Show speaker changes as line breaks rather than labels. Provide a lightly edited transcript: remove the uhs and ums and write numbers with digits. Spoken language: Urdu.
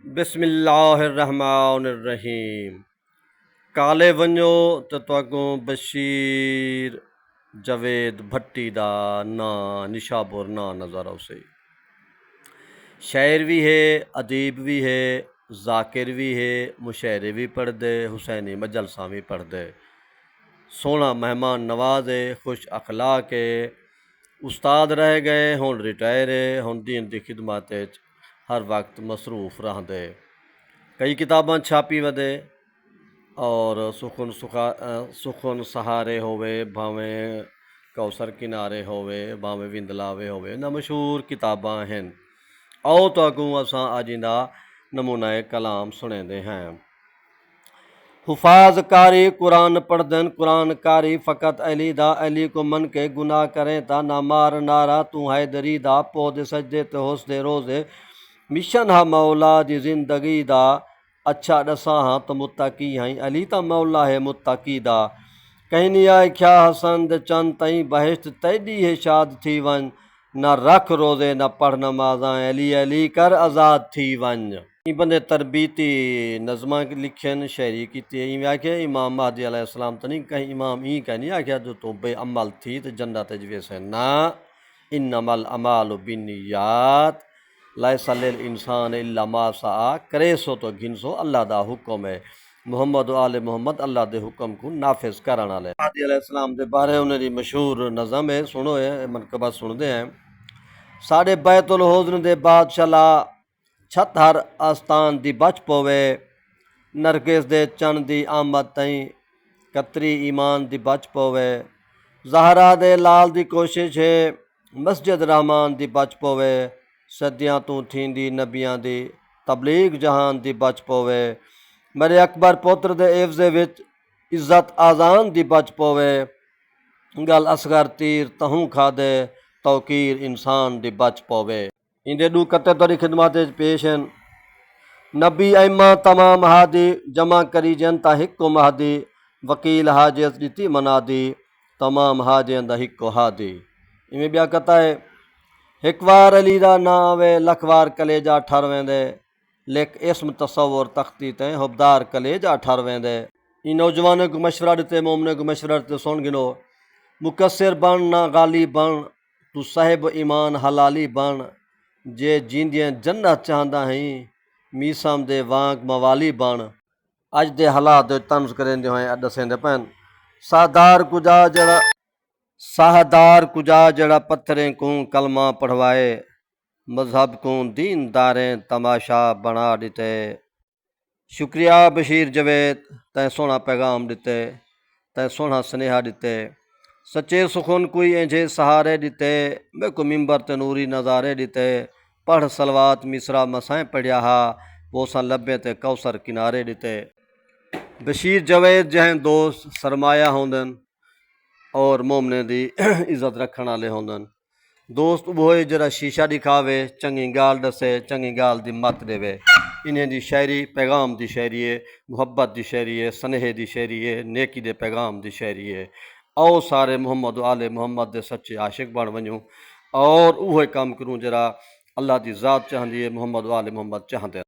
بسم اللہ الرحمن الرحیم۔ کالے ونجو تو تواگوں بشیر جاوید بھٹی دا ناں نشابور ناں نظر آؤسے۔ شاعر بھی ہے، ادیب بھی ہے، ذاکر بھی ہے، مشاعرے بھی پڑھ دے، حسینی مجلساں بھی پڑھ دے۔ سونا مہمان نواز ہے، خوش اخلاق ہے، استاد رہ گئے، ہن ریٹائر ہے، ہن دین دی خدمات ہر وقت مصروف رہندے۔ کئی کتاباں چھاپی ودے اور سخن سہارے ہوئے، بھاویں کوثر کنارے ہوئے، بھاویں وندلاوے ہوئے، نہ مشہور کتاباں ہیں۔ آؤ تو اگوں اساں آجندہ نمونہ کلام سنے دے ہیں۔ حفاظ کاری قرآن پڑھ دن، قرآن کاری فقط علی دا، علی کو من کے گناہ کریں تا نہ مار نارا تو حیدری دا، پود سجدے تے ہوس دے روزے مشن ہا مولا دی زندگی دا، اچھا ڈساں ہاں تو متقی ہیں، علی تا مولا ہے متقی دا، کہیں نہیں آئے کیا حسن دے چند تئیں بہشت تیڈی ہے شاد تھی ون، نہ رکھ روزے نہ پڑھ نمازاں، علی علی کر آزاد تھی ون۔ یہ بندے تربیتی نظماں لکھن شاعری کیتی ہے۔ یہ آکھیا امام مہدی علیہ السلام تو نہیں کہیں امام ہی کہیں آکھیا جو تو بے عمل تھی تو جنت جوے سے نہ، انما الاعمال بالنیات لیس للانسان الا ما سعی، کرے سو تو گھن سو اللہ دا حکم ہے، محمد و آل محمد اللہ دے حکم کو نافذ کرن والے۔ مہدی علیہ السلام دے بارے انہوں دی مشہور نظم ہے، سنو ہے منقبہ سن دے ہیں۔ ساڑھے بیت الحزن دے بادشاہ لا چھت ہر آستان دی بچ پوے، نرگس دے چن دی آمد تئیں کتری ایمان دی بچ پوے، زہرا دے لال دی کوشش ہے مسجد رحمان دی بچ پوے، صدیاں تو تھیندی نبیاں دی تبلیغ جہان دی بچ پوے، میرے اکبر پوتر دے عفظے وچ عزت آزان دی بچ پوے، گل اصغر تیر تہوں کھا دے توقیر انسان دی بچ پوے۔ اندے دو قطع توری خدمات پیش ہیں۔ نبی ایمہ تمام ہادی جمع کری جن تا ہکو مہدی، وکیل حاجت ڈتی منادی تمام حاجین دا ہکو ہادی۔ میں بیا کہتا ہے ہک وار علی دا نا آوے لکھ وار کلیجہ ٹھر ویندے، لکھ اسم تصور تختی تیں حبدار کلیجہ ٹھر ویندے۔ ان نوجوانوں کو مشورہ دیتے، مومنوں کو مشورہ دیتے، سن گنو۔ مقصر بن نہ غالی بن، تو صاحب ایمان حلالی بن، جے جیندیاں جنت چاہندہ ہیں میسام دے وانگ موالی بن۔ اج دے حالات دے طنز کریں دے ہوئیں دسیں دے پین۔ ساہدار کجا جڑا پتھریں کوں کلمہ پڑھوائے، مذہب کوں دین داریں تماشا بنا دیتے۔ شکریہ بشیر جاوید، تیں سونا پیغام دیتے، تیں سونا سنیہا دیتے، سچے سخن کوئی انجھے سہارے دیتے، میں کو ممبر تے نوری نظارے دیتے، پڑھ سلوات مصرا مسائیں پڑھیا ہا، بوساں لبیں تے کوثر کنارے دیتے۔ بشیر جاوید جہیں دوست سرمایہ ہوندن اور مومنے دی عزت رکھن والے ہوندن۔ دوست وہ جڑا شیشہ دکھاوے، چنگی گال دسے، چنگی گال دی مت دے وے۔ انہیں دی شاعری پیغام دی شاعری ہے، محبت دی شاعری ہے، سنہے دی شاعری ہے، نیکی دے پیغام دی شاعری ہے۔ آؤ سارے محمد و آل محمد دے سچے عاشق بن ونجوں اور اوہے کام کروں جڑا اللہ دی ذات چاہندی ہے، محمد و آل محمد چاہندے۔